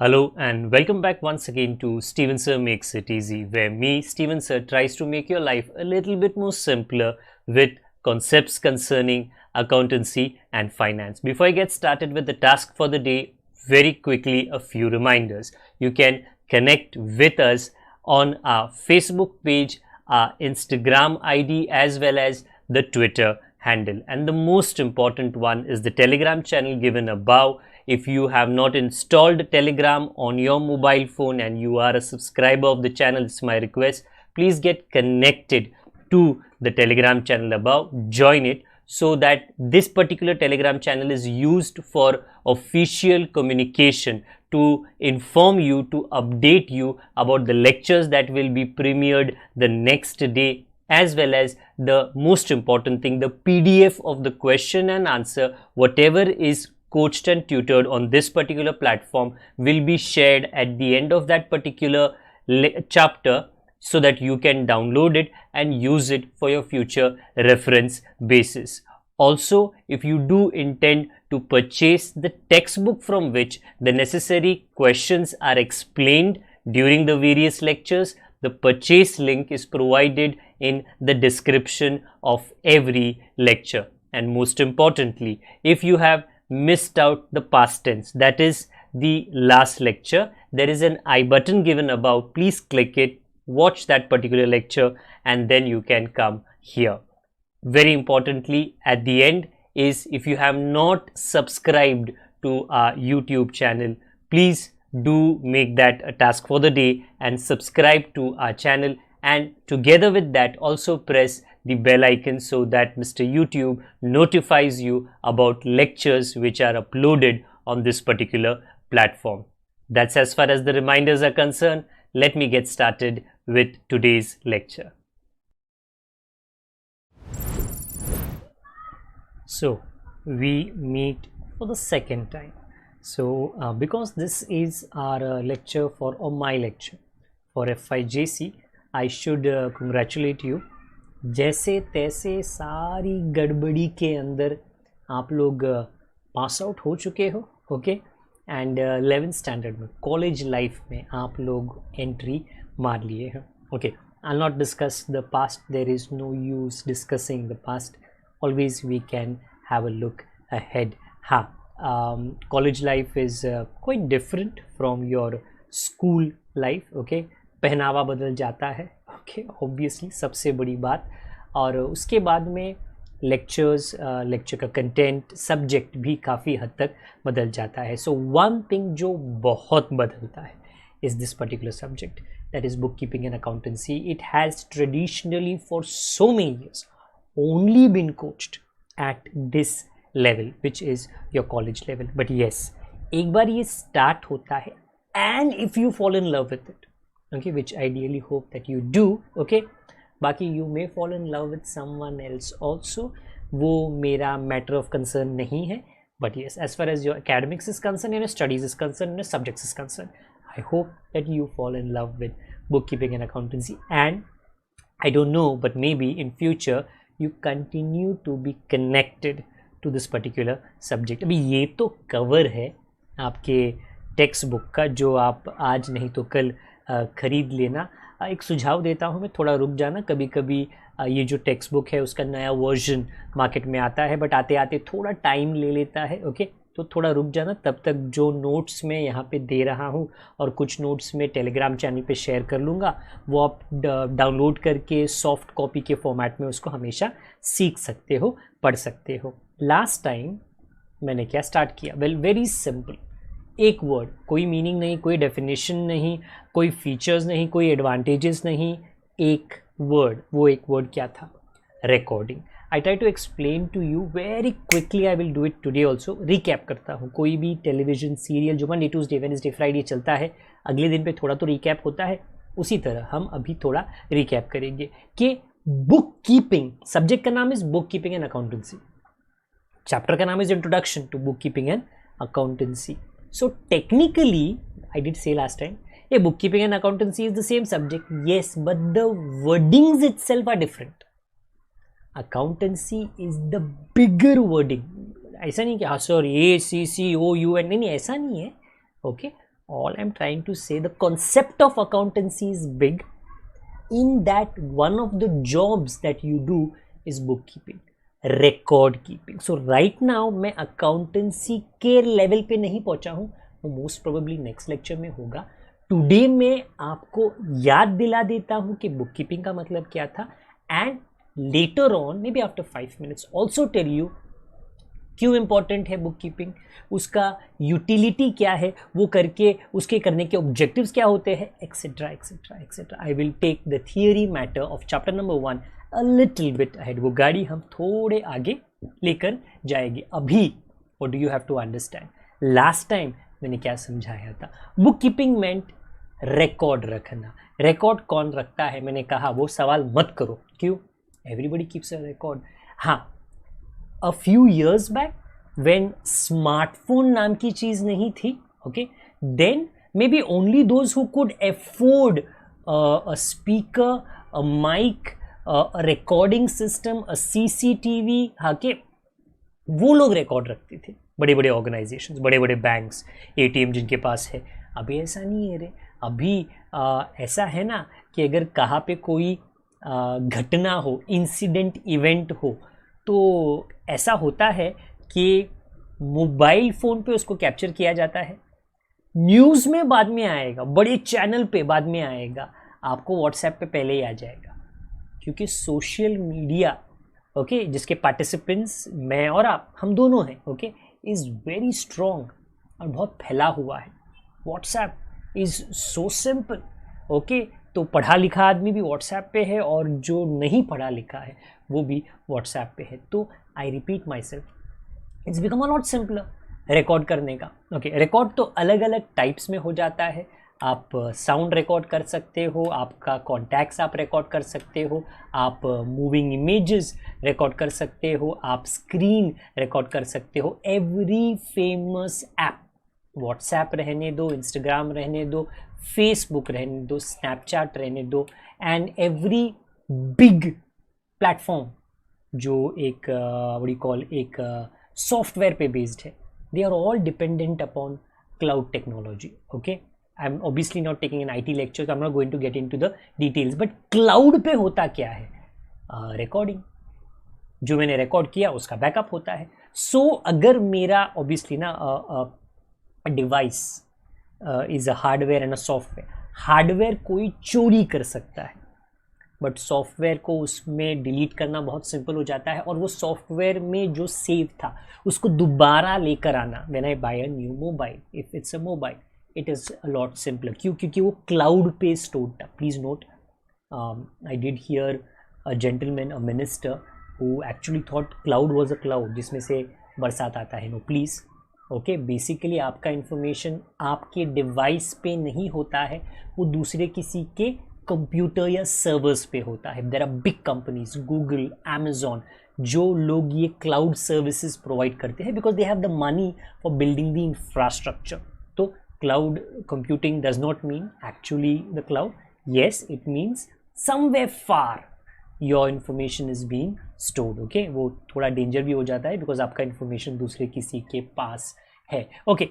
Hello and welcome back once again to Steven Sir Makes It Easy, where me, Steven Sir, tries to make your life a little bit more simpler with concepts concerning accountancy and finance. Before I get started with the task for the day, very quickly a few reminders. You can connect with us on our Facebook page, our Instagram ID, as well as the Twitter handle. And the most important one is the Telegram channel given above. If you have not installed Telegram on your mobile phone and you are a subscriber of the channel, it's my request, please get connected to the Telegram channel above, join it, so that this particular Telegram channel is used for official communication to inform you, to update you about the lectures that will be premiered the next day, as well as the most important thing, the PDF of the question and answer, whatever is coached and tutored on this particular platform will be shared at the end of that particular chapter, so that you can download it and use it for your future reference basis. Also, if you do intend to purchase the textbook from which the necessary questions are explained during the various lectures, the purchase link is provided in the description of every lecture. And most importantly, if you have missed out the past tense, that is the last lecture, there is an I button given above. Please click it, watch that particular lecture, and then you can come here. Very importantly, at the end is, if you have not subscribed to our YouTube channel, please do make that a task for the day and subscribe to our channel, and together with that also press the bell icon so that Mr. YouTube notifies you about lectures which are uploaded on this particular platform. That's as far as the reminders are concerned. Let me get started with today's lecture. So we meet for the second time. So because this is our lecture or my lecture for FIJC, I should congratulate you. जैसे तैसे सारी गड़बड़ी के अंदर आप लोग pass out हो चुके हो, ओके, एंड 11th स्टैंडर्ड में, कॉलेज लाइफ में आप लोग एंट्री मार लिए हैं, okay. I not discuss the past, there is no use discussing the past, always we can have a look ahead. हाँ, college life is quite different from your school life, okay. पहनावा बदल जाता है, okay, obviously सबसे बड़ी बात. और उसके बाद में लेक्चर का कंटेंट, सब्जेक्ट भी काफ़ी हद तक बदल जाता है. सो वन थिंग जो बहुत बदलता है is this particular subject, that is book keeping and accountancy. It has traditionally for so many years only been coached at this level which is your college level. But yes, एक बार ये start होता है and if you fall in love with it, okay, which ideally hope that you do, okay, बाकी you may fall in love with someone else also, वो मेरा matter of concern नहीं है. But yes, as far as your academics is concerned, your studies is concerned, your subjects is concerned, I hope that you fall in love with bookkeeping and accountancy. And I don't know, but maybe in future you continue to be connected to this particular subject. अभी ये तो cover है आपके text book का, जो आप आज नहीं तो कल ख़रीद लेना. एक सुझाव देता हूँ मैं, थोड़ा रुक जाना. कभी कभी ये जो टेक्स्ट बुक है उसका नया वर्जन मार्केट में आता है, बट आते आते थोड़ा टाइम ले लेता है, ओके. तो थोड़ा रुक जाना. तब तक जो नोट्स मैं यहाँ पे दे रहा हूँ और कुछ नोट्स मैं टेलीग्राम चैनल पे शेयर कर लूँगा, वो आप डाउनलोड करके सॉफ्ट कॉपी के फॉर्मेट में उसको हमेशा सीख सकते हो, पढ़ सकते हो. लास्ट टाइम मैंने क्या स्टार्ट किया? Well, very simple. एक वर्ड, कोई मीनिंग नहीं, कोई डेफिनेशन नहीं, कोई फीचर्स नहीं, कोई एडवांटेजेस नहीं, एक वर्ड. वो एक वर्ड क्या था? Recording. I try to explain to you very quickly. I will do it today also. Recap करता हूँ. कोई भी टेलीविजन सीरियल जो मंडे ट्यूसडे वेडनेसडे फ्राइडे चलता है, अगले दिन पे थोड़ा तो रिकैप होता है, उसी तरह हम अभी थोड़ा रिकैप करेंगे कि बुक कीपिंग, सब्जेक्ट का नाम is book keeping and accountancy, chapter का नाम is introduction to book keeping and accountancy. So technically, I did say last time, bookkeeping and accountancy is the same subject. Yes, but the wordings itself are different. Accountancy is the bigger wording. ऐसा नहीं कि हाँ sir A C C O U N, नहीं, ऐसा नहीं है, okay. All I'm trying to say, the concept of accountancy is big. In that, one of the jobs that you do is bookkeeping, record keeping. So right now मैं accountancy के level पे नहीं पहुंचा हूं, वो मोस्ट प्रोबेबली नेक्स्ट लेक्चर में होगा. Today मैं आपको याद दिला देता हूं कि बुक कीपिंग का मतलब क्या था, and later on may be after 5 minutes also tell you क्यों इंपॉर्टेंट है बुक कीपिंग, उसका यूटिलिटी क्या है, वो करके उसके करने के ऑब्जेक्टिव्स क्या होते हैं, etcetera etcetera etcetera. I will take the theory matter of chapter number 1 a little bit ahead. वो गाड़ी हम थोड़े आगे लेकर जाएंगे. अभी what do you have to understand, last time मैंने क्या समझाया था, बुक कीपिंग मेंट रिकॉर्ड रखना. रिकॉर्ड कौन रखता है, मैंने कहा वो सवाल मत करो, क्यों, एवरीबडी कीप्स अ रिकॉर्ड. हाँ, a few years back when smartphone नाम की चीज नहीं थी, okay, then maybe only those who could afford a speaker, a mic, a recording system, a CCTV, हाँ के वो लोग रिकॉर्ड रखते थे. बड़े बड़े ऑर्गेनाइजेशंस, बड़े बड़े बैंक्स, एटीएम जिनके पास है. अभी ऐसा नहीं है रे. अभी ऐसा है ना कि अगर कहाँ पे कोई घटना हो, इंसिडेंट इवेंट हो, तो ऐसा होता है कि मोबाइल फ़ोन पे उसको कैप्चर किया जाता है, न्यूज़ में बाद में आएगा, बड़े चैनल पे बाद में आएगा, आपको व्हाट्सएप पे पहले ही आ जाएगा. क्योंकि सोशल मीडिया, ओके, जिसके पार्टिसिपेंट्स मैं और आप, हम दोनों हैं, ओके, इज़ वेरी स्ट्रॉन्ग और बहुत फैला हुआ है. WhatsApp is so simple, okay. तो पढ़ा लिखा आदमी भी व्हाट्सएप पे है और जो नहीं पढ़ा लिखा है वो भी व्हाट्सएप पे है. तो I repeat my self, it's become a lot simpler record करने का. ओके, रिकॉर्ड तो अलग अलग टाइप्स में हो जाता है. आप साउंड रिकॉर्ड कर सकते हो, आपका कॉन्टैक्ट्स आप रिकॉर्ड कर सकते हो, आप मूविंग इमेजेस रिकॉर्ड कर सकते हो, आप स्क्रीन रिकॉर्ड कर सकते हो. एवरी फेमस ऐप, व्हाट्सएप रहने दो, इंस्टाग्राम रहने दो, फेसबुक रहने दो, स्नैपचैट रहने दो, एंड एवरी बिग प्लेटफॉर्म जो एक व्हाट कॉल एक सॉफ्टवेयर पे बेस्ड है, they are all dependent upon cloud technology. Okay, I am obviously not taking an IT lecture, I am not going to get into the details, but cloud पे होता क्या है, recording. जो मैंने record किया उसका बैकअप होता है. सो अगर मेरा ऑब्वियसली ना device is a hardware and a software, hardware कोई चोरी कर सकता है, बट सॉफ्टवेयर को उसमें डिलीट करना बहुत सिंपल हो जाता है, और वो सॉफ्टवेयर में जो सेव था उसको दोबारा लेकर आना, when I buy a new mobile, if it's a mobile, it is a lot simpler. क्यों? क्योंकि वो क्लाउड पे स्टोर्ड था. Please note, I did hear a gentleman, a minister, who actually thought cloud was a cloud जिसमें से बरसात आता है. नो प्लीज़, ओके, बेसिकली आपका इन्फॉर्मेशन आपके डिवाइस पे नहीं होता है, वो दूसरे किसी के कंप्यूटर या सर्वर्स पे होता है. There are big companies, Google, Amazon, जो लोग ये क्लाउड सर्विसेज प्रोवाइड करते हैं because they have the money for building the infrastructure. तो cloud computing does not mean actually the cloud. Yes, it means somewhere far your information is being stored. Okay, वो थोड़ा danger भी हो जाता है because आपका इन्फॉर्मेशन दूसरे किसी के पास है. Okay,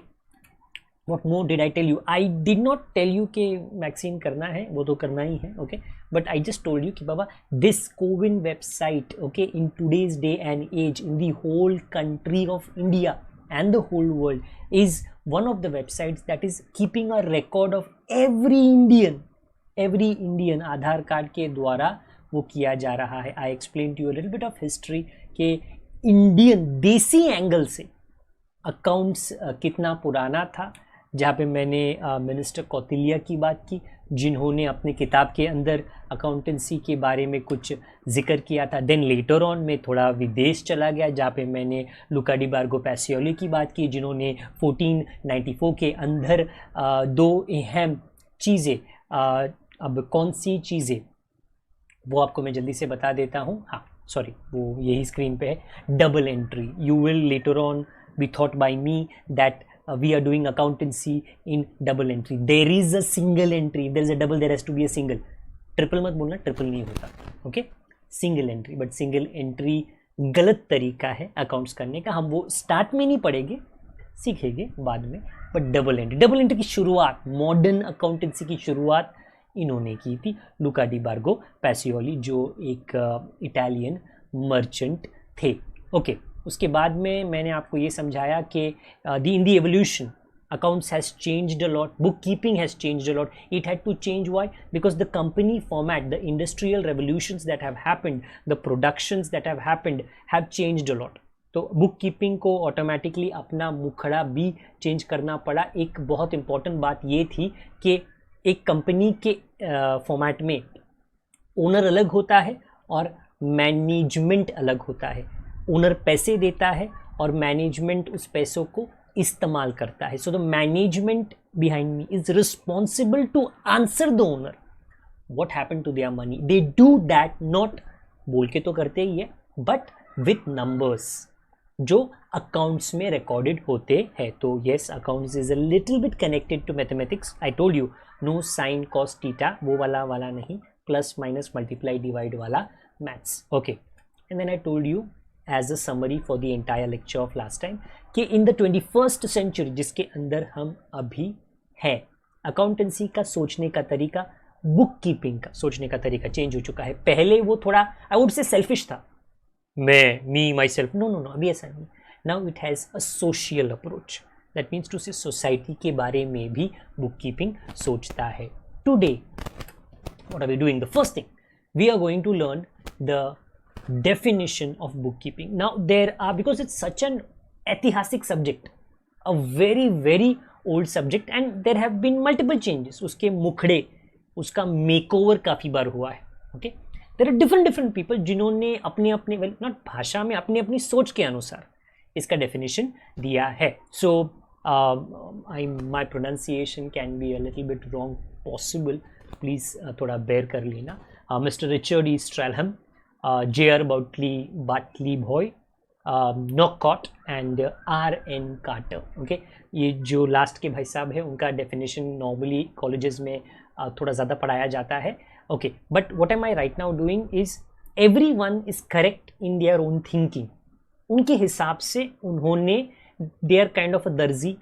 what more did I tell you? I did not tell you कि वैक्सीन करना है, वो तो करना ही है, okay, but I just told you कि बाबा this CoWIN website, okay, in today's day and as in the whole country of India and the whole world is one of the websites that is keeping a record of every Indian Aadhaar card के द्वारा वो किया जा रहा है. I explain to you a little bit of history कि Indian देसी angle से अकाउंट्स कितना पुराना था, जहाँ पे मैंने मिनिस्टर कौटिल्या की बात की, जिन्होंने अपने किताब के अंदर अकाउंटेंसी के बारे में कुछ जिक्र किया था. देन लेटर ऑन मैं थोड़ा विदेश चला गया, जहाँ पे मैंने लुका डी बार्गो पैसियोली की बात की, जिन्होंने 1494 के अंदर दो अहम चीज़ें, अब कौन सी चीज़ें वो आपको मैं जल्दी से बता देता हूँ. हाँ सॉरी, वो यही स्क्रीन पे है, double entry. You will later on be thought by me that we are doing accountancy in double entry. There is a single entry. If there is a double, there has to be a single. Triple मत बोलना, triple नहीं होता, okay, single entry. But single entry गलत तरीका है accounts करने का, हम वो स्टार्ट में नहीं पढ़ेंगे, सीखेंगे बाद में। बट डबल एंट्री की शुरुआत, मॉडर्न अकाउंटेंसी की शुरुआत इन्होंने की थी, लुका डी बार्गो पैसियोली, जो एक इटालियन मर्चेंट थे। ओके, उसके बाद में मैंने आपको ये समझाया कि in the evolution accounts has changed a lot, bookkeeping has changed a lot. It had to change. Why? Because the company format, the industrial revolutions that have happened, the productions that have happened have changed a lot. तो book keeping को automatically अपना मुखड़ा भी change करना पड़ा। एक बहुत important बात ये थी कि एक कंपनी के फॉर्मेट में ओनर अलग होता है और मैनेजमेंट अलग होता है। ओनर पैसे देता है और मैनेजमेंट उस पैसों को इस्तेमाल करता है। So the management behind me is responsible to answer the owner what happened to their money. They do that, not बोल के तो करते ही है, बट विथ नंबर्स जो अकाउंट्स में रिकॉर्डेड होते हैं। तो yes, accounts is a little bit connected to mathematics. I told you, no sine cos theta, वो वाला नहीं, प्लस माइनस मल्टीप्लाई डिवाइड वाला maths. Okay, and then I told you as a summary for the entire lecture of last time कि in the 21st century जिसके अंदर हम अभी हैं, अकाउंटेंसी का सोचने का तरीका, बुक कीपिंग का सोचने का तरीका चेंज हो चुका है। पहले वो थोड़ा आई वुड से सेल्फिश था, me myself, no no no, अभी ऐसा नहीं। Now it has a social approach, that means to say society के बारे में भी बुक कीपिंग सोचता है। Today what are we doing? The first thing, we are going to learn the definition of bookkeeping. Now there are, because it's such an ऐतिहासिक subject, a very very old subject, and there have been multiple changes. उसके मुखड़े, उसका makeover काफ़ी बार हुआ है। Okay, there are different people जिन्होंने अपने अपने नॉट भाषा में अपनी अपनी सोच के अनुसार इसका डेफिनेशन दिया है। So my pronunciation can be a little bit wrong possible, please थोड़ा बेयर कर लेना। Mister Richard E Strahlem, J R. Batliboi, Northcott and R.N. Carter. Okay, ये जो लास्ट के भाई साहब है उनका डेफिनेशन नॉर्मली कॉलेजेस में थोड़ा ज़्यादा पढ़ाया जाता है। Okay, but what am I right now doing is everyone is correct in their own thinking. उनके हिसाब से उन्होंने, they are kind of a दर्जी,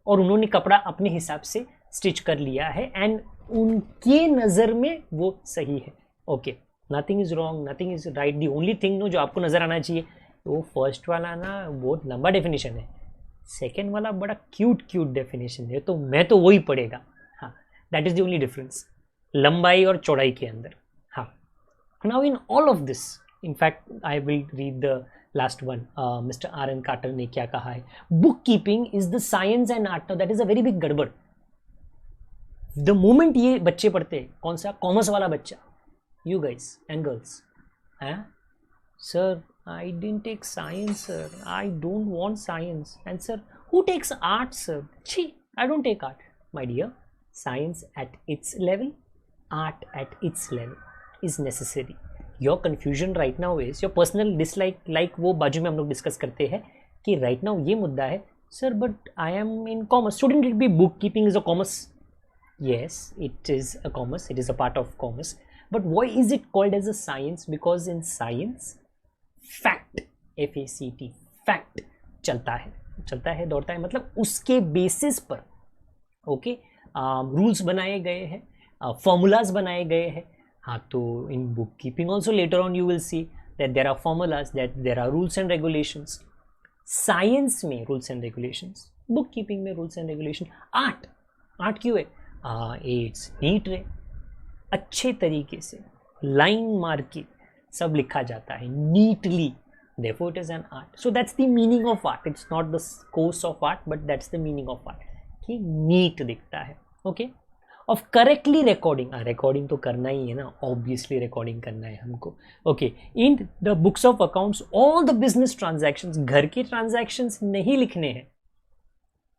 और उन्होंने कपड़ा अपने हिसाब से स्टिच कर लिया है, एंड उनके नज़र में वो सही है। Okay, nothing is wrong, nothing is right. The only thing no जो आपको नज़र आना चाहिए, वो फर्स्ट वाला ना बहुत लंबा डेफिनेशन है, सेकेंड वाला बड़ा क्यूट डेफिनेशन है, तो मैं तो वही पढ़ेगा। हाँ, that is the only difference, लंबाई और चौड़ाई के अंदर। हाँ, now in all of this, in fact I will read the last one, mister R.N. Carter ने क्या कहा है, book keeping is the science and art. Now that is a very big गड़बड़। द मोमेंट ये बच्चे पढ़ते हैं, कौन सा, कॉमर्स वाला बच्चा, यू गाइस एंड गर्ल्स, हैं sir, I didn't take science, sir. I don't want science. And sir, who takes art, sir? Chhi, I don't take art. My dear, science at its level, art at its level is necessary. Your confusion right now is your personal dislike, like वो बाजू में हम लोग discuss करते हैं कि right now ये मुद्दा है, sir, but I am in commerce. Shouldn't it be bookkeeping is a commerce? Yes, it is a commerce. It is a part of commerce. But why is it called as a science? Because in science, fact, FACT, fact चलता है दौड़ता है, मतलब उसके basis पर okay rules बनाए गए हैं, फॉर्मूलाज बनाए गए हैं। हाँ, तो in book keeping also later on you will see that there are formulas, that there are rules and regulations. Science में rules and regulations, book keeping में रूल्स एंड रेगुलेशन। आर्ट क्यों है? इट्स नीट रे, अच्छे तरीके से line मार के सब लिखा जाता है neatly, therefore it is an art. So that's the meaning of art. It's not the course of art, but that's the meaning of art, कि नीट दिखता है। ओके, ऑफ करेक्टली रिकॉर्डिंग तो करना ही है ना, ऑब्वियसली रिकॉर्डिंग करना है हमको। Okay, in the books of accounts all the business transactions, घर के ट्रांजैक्शंस नहीं लिखने हैं,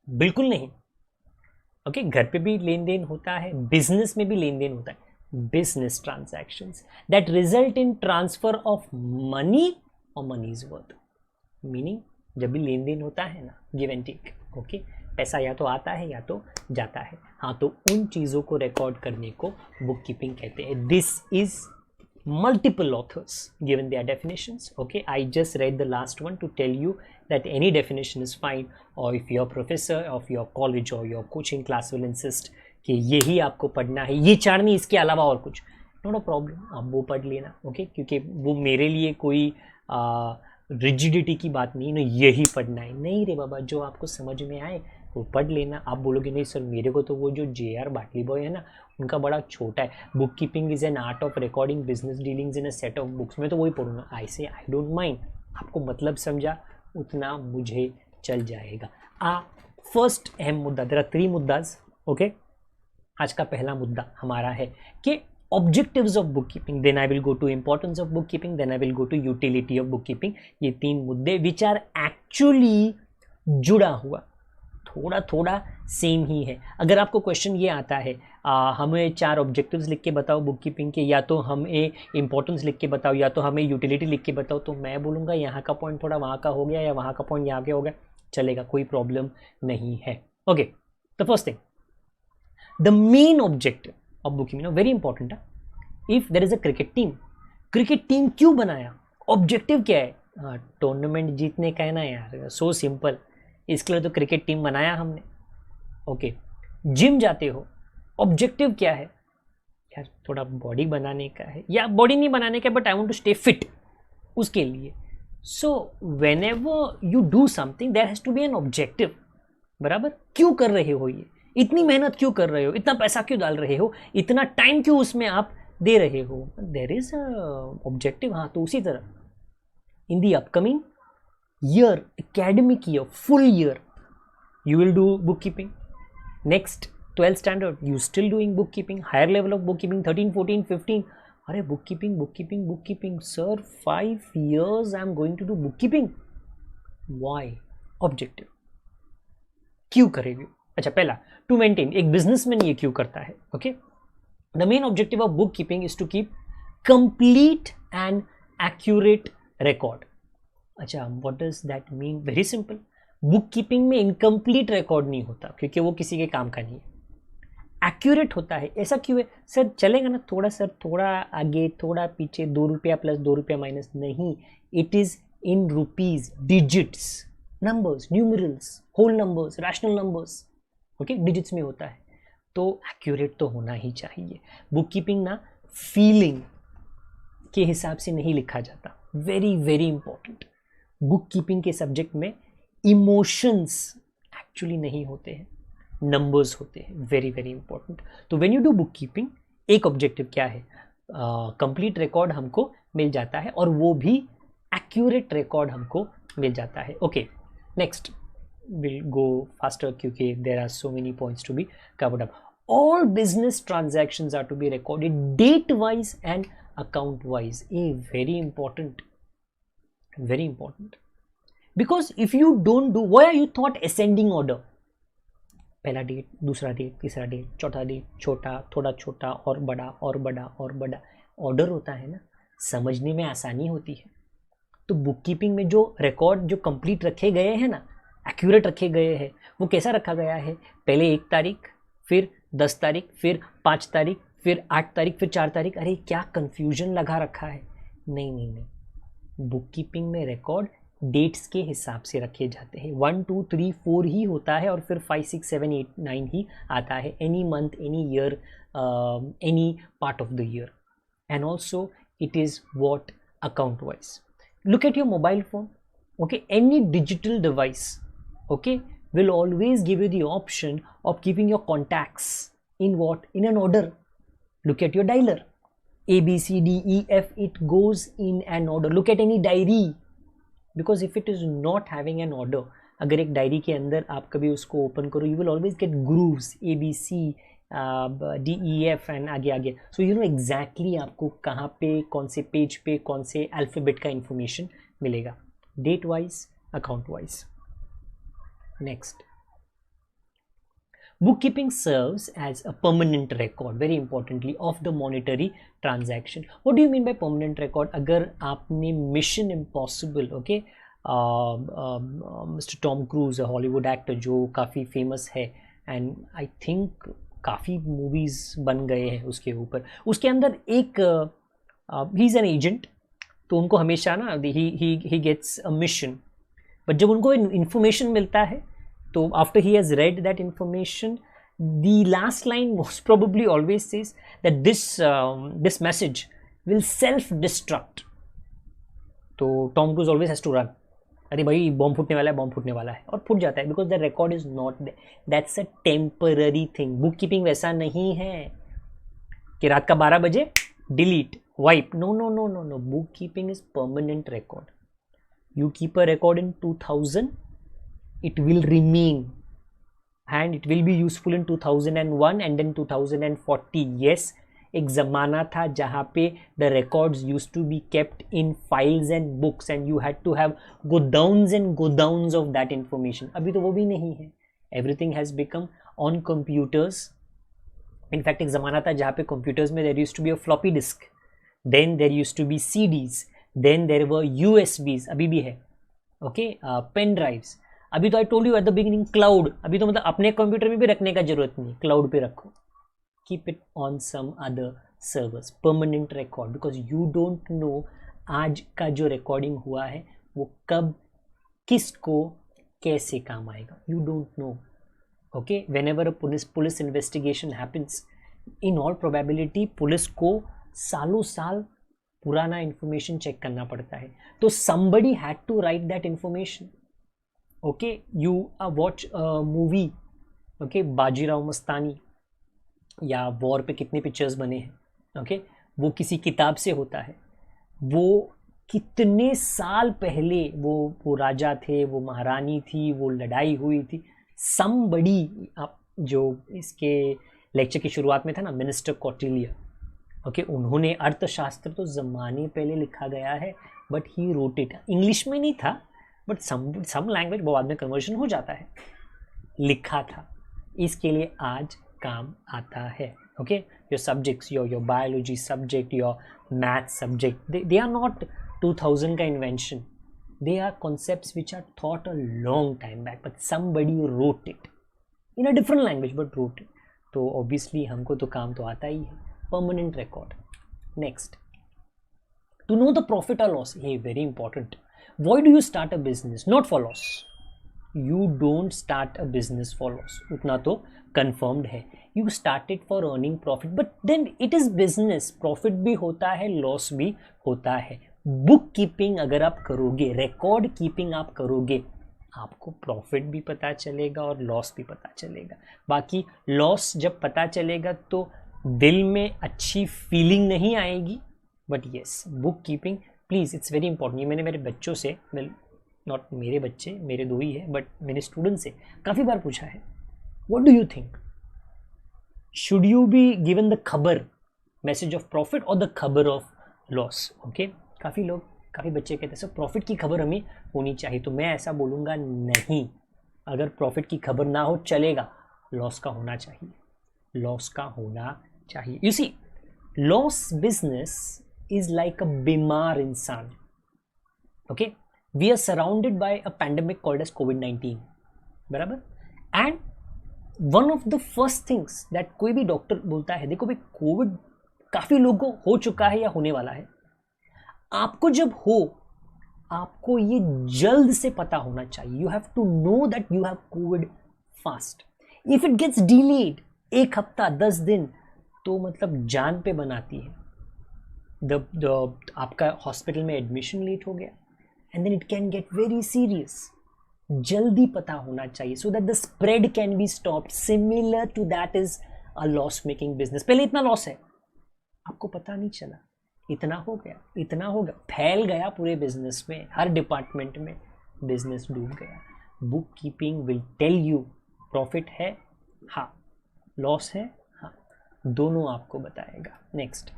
बिल्कुल नहीं। ओके, घर पे भी लेन देन होता है, बिजनेस में भी लेन देन होता है, business transactions that result in transfer of money or money's worth, meaning जब भी लेन देन होता है ना, गिव एंड टेक, ओके, पैसा या तो आता है या तो जाता है। हाँ, तो उन चीज़ों को रिकॉर्ड करने को बुक कीपिंग कहते हैं। This is multiple authors given their definitions. Okay, I just read the last one to tell you that any definition is fine, or if your professor of your college or your coaching class will insist कि यही आपको पढ़ना है, ये चार नहीं इसके अलावा और कुछ, नॉट अ प्रॉब्लम, आप वो पढ़ लेना. ओके, क्योंकि वो मेरे लिए कोई रिजिडिटी की बात नहीं, यही पढ़ना है, नहीं रे बाबा, जो आपको समझ में आए वो पढ़ लेना. आप बोलोगे नहीं सर मेरे को तो वो जो JR बाटली बॉय है ना उनका बड़ा छोटा है, book keeping is an art of recording business dealings in a set of books, मैं तो वही पढ़ूंगा. आई से आई डोंट माइंड, आपको मतलब समझा उतना मुझे चल जाएगा. फर्स्ट अहम मुद्दा, देयर आर 3 मुद्दाज. ओके, आज का पहला मुद्दा हमारा है कि objectives of bookkeeping, then I will go to importance of bookkeeping, then I will go to utility of bookkeeping. ये 3 मुद्दे which are actually जुड़ा हुआ, थोड़ा थोड़ा सेम ही है. अगर आपको क्वेश्चन ये आता है हमें 4 ऑब्जेक्टिव्स लिख के बताओ बुक कीपिंग के, या तो हमें इंपॉर्टेंस लिख के बताओ, या तो हमें यूटिलिटी लिख के बताओ, तो मैं बोलूँगा यहाँ का पॉइंट थोड़ा वहाँ का हो गया, या वहाँ का पॉइंट यहाँ के हो गया, चलेगा, कोई प्रॉब्लम नहीं है. Okay, the first thing, the main objective of book keeping, very important है. If there is a cricket team क्यों बनाया, ऑब्जेक्टिव क्या है? टूर्नामेंट जीतने का है ना यार, सो सिंपल, इसके लिए तो क्रिकेट टीम बनाया हमने. ओके, जिम जाते हो, ऑब्जेक्टिव क्या है यार? थोड़ा बॉडी बनाने का है, या बॉडी नहीं बनाने का, but I want to stay fit, उसके लिए. So whenever you do something there has to be an objective. बराबर, क्यों कर रहे हो ये, इतनी मेहनत क्यों कर रहे हो, इतना पैसा क्यों डाल रहे हो, इतना टाइम क्यों उसमें आप दे रहे हो, देयर इज अ ऑब्जेक्टिव. हाँ, तो उसी तरह in the upcoming year, academic year, full year, you will do bookkeeping. Next 12th standard, you still doing bookkeeping, higher level of bookkeeping, 13, 14, 15. अरे bookkeeping, sir, 5 years I am going to do bookkeeping. Why? Objective. क्यों करेगी? अच्छा, पहला, to maintain, एक businessman ये क्यों करता है? Okay, the main objective of bookkeeping is to keep complete and accurate record. अच्छा, what does that mean? Very simple, book keeping में इनकम्प्लीट रिकॉर्ड नहीं होता, क्योंकि वो किसी के काम का नहीं है. एक्यूरेट होता है. ऐसा क्यों है सर? चलेगा ना थोड़ा, सर थोड़ा आगे थोड़ा पीछे, 2 रुपया प्लस 2 रुपया माइनस, नहीं, it is in rupees, digits, numbers, numerals, whole numbers, rational numbers. Okay, digits में होता है, तो एक्यूरेट तो होना ही चाहिए. बुक कीपिंग ना फीलिंग के हिसाब से नहीं लिखा जाता. Very very important. Book keeping के सब्जेक्ट में इमोशंस एक्चुअली नहीं होते हैं, नंबर्स होते हैं. Very very important. तो when you do book keeping, एक ऑब्जेक्टिव क्या है? कंप्लीट रिकॉर्ड हमको मिल जाता है, और वो भी एक्यूरेट रिकॉर्ड हमको मिल जाता है. Okay, next will go faster क्योंकि there are so many points to be covered up. All business transactions are to be recorded date wise and account wise. A very important, very important, because if you don't do, why are you thought ascending order? पहला date, दूसरा date, तीसरा date, चौथा date, छोटा, थोड़ा छोटा, और बड़ा और बड़ा और बड़ा. ऑर्डर होता है ना, समझने में आसानी होती है. तो बुक कीपिंग में जो रिकॉर्ड जो कंप्लीट रखे गए हैं ना, एक्यूरेट रखे गए हैं, वो कैसा रखा गया है? पहले 1 तारीख, फिर 10 तारीख, फिर 5 तारीख, फिर 8 तारीख, फिर 4 तारीख. अरे क्या कंफ्यूजन लगा रखा है. नहीं नहीं नहीं, बुक कीपिंग में रिकॉर्ड डेट्स के हिसाब से रखे जाते हैं. 1 2 3 4 ही होता है, और फिर 5 6 7 8 9 ही आता है. Any month, any year, any part of the year. And also it is what account wise. Look at your mobile phone. Okay, any digital device, okay, will always give you the option of keeping your contacts in what? In an order. Look at your dialer. A, B, C, D, E, F, it goes in an order. Look at any diary. Because if it is not having an order, अगर एक diary के अंदर आप कभी उसको open करो, you will always get grooves, A, B, C, D, E, F and आगे आगे. So you know exactly आपको कहाँ पे, कौन से पेज पे, कौन से अल्फ़ाबेट का इंफॉर्मेशन मिलेगा. Date wise, account wise. Next, bookkeeping serves as a permanent record, very importantly, of the monetary transaction. What do you mean by permanent record? अगर आपने Mission Impossible, okay, Mr. Tom Cruise, a Hollywood actor जो काफ़ी famous है, and I think काफ़ी movies बन गए हैं उसके ऊपर. उसके अंदर एक ही इज़ एन एजेंट, तो उनको हमेशा ना ही गेट्स अ मिशन, बट जब उनको इन्फॉर्मेशन मिलता है तो after he has read that information, the last line most probably always says that this message will self destruct. तो Tom cruise always has to run, अरे भाई बॉम्ब फूटने वाला है, बॉम्ब फूटने वाला है, और फूट जाता है, because the record is not there, that's a temporary thing. Book keeping वैसा नहीं है कि रात का 12 बजे delete wipe, no no no no no. Book keeping is permanent record. You keep a record in 2000, it will remain and it will be useful in 2001 and then 2040. yes, एक ज़माना था जहाँ पे the records used to be kept in files and books and you had to have godowns and godowns of that information. अभी तो वो भी नहीं है. everything has become on computers. in fact एक ज़माना था जहाँ पे computers में there used to be a floppy disk, then there used to be CDs, then there were USBs, अभी भी है, okay, pen drives. अभी तो आई told you at the beginning cloud, अभी तो मतलब अपने कंप्यूटर में भी रखने का जरूरत नहीं, क्लाउड पे रखो. Keep it on some other servers, permanent record, because you don't know आज का जो रिकॉर्डिंग हुआ है वो कब किसको कैसे काम आएगा. You don't no. Okay, when ever a police investigation happens, in all probability police को सालों साल पुराना इंफॉर्मेशन चेक करना पड़ता है. तो somebody had to write that information. Okay, you watch movie, okay, Bajirao Mastani, या वॉर पे कितने पिक्चर्स बने हैं, ओके, वो किसी किताब से होता है. वो कितने साल पहले वो राजा थे, वो महारानी थी, वो लड़ाई हुई थी. समबडी, आप जो इसके लेक्चर की शुरुआत में था ना, मिनिस्टर कौटिल्य, ओके, उन्होंने अर्थशास्त्र तो ज़माने पहले लिखा गया है, but he wrote it. English में नहीं था, बट सम लैंग्वेज वो बाद में कन्वर्जन हो जाता है. लिखा था, इसके लिए आज काम आता है. Okay, your subjects, your biology subject, your math subject, they are not 2000 का invention. They are concepts which are thought a long time back, but somebody wrote it in a different language, but wrote it. तो obviously हमको तो काम तो आता ही है. Permanent record. Next, to know the profit और लॉस. ये very important. Why do you start a business? Not for loss. You don't start a business for loss. उतना तो confirmed है. You start it for earning profit, but then it is business. Profit भी होता है, loss भी होता है. Book keeping अगर आप करोगे, रिकॉर्ड कीपिंग आप करोगे, आपको प्रॉफिट भी पता चलेगा और लॉस भी पता चलेगा. बाकी लॉस जब पता चलेगा तो दिल में अच्छी फीलिंग नहीं आएगी. But yes, book keeping please, it's very important. ये मैंने मेरे बच्चों से, नॉट मेरे बच्चे, मेरे दो ही है, बट मेरे स्टूडेंट से काफ़ी बार पूछा है, what do you think, should you be given the खबर, मैसेज ऑफ प्रॉफिट और द खबर ऑफ लॉस. ओके, काफ़ी बच्चे कहते हैं सर प्रॉफिट की खबर हमें होनी चाहिए. तो मैं ऐसा बोलूँगा नहीं, अगर प्रॉफिट की खबर ना हो चलेगा, लॉस का होना चाहिए, लॉस का होना चाहिए. You see, loss business is like a बीमार इंसान. okay, we are surrounded by a pandemic called as COVID-19, बराबर. and one of the first things that कोई भी डॉक्टर बोलता है, देखो भाई कोविड काफी लोगों को हो चुका है या होने वाला है, आपको जब हो आपको ये जल्द से पता होना चाहिए. You have to know that you have COVID fast. If it gets delayed 1 हफ्ता 10 दिन, तो मतलब जान पे बनाती है. आपका हॉस्पिटल में एडमिशन लेट हो गया, and then it can get very serious. जल्दी पता होना चाहिए so that the spread can be stopped. Similar to that is a loss making business. पहले इतना लॉस है, आपको पता नहीं चला, इतना हो गया, फैल गया पूरे बिजनेस में, हर डिपार्टमेंट में, बिजनेस डूब गया. Book keeping will tell you profit है हाँ, लॉस है हाँ, दोनों आपको बताएगा. नेक्स्ट,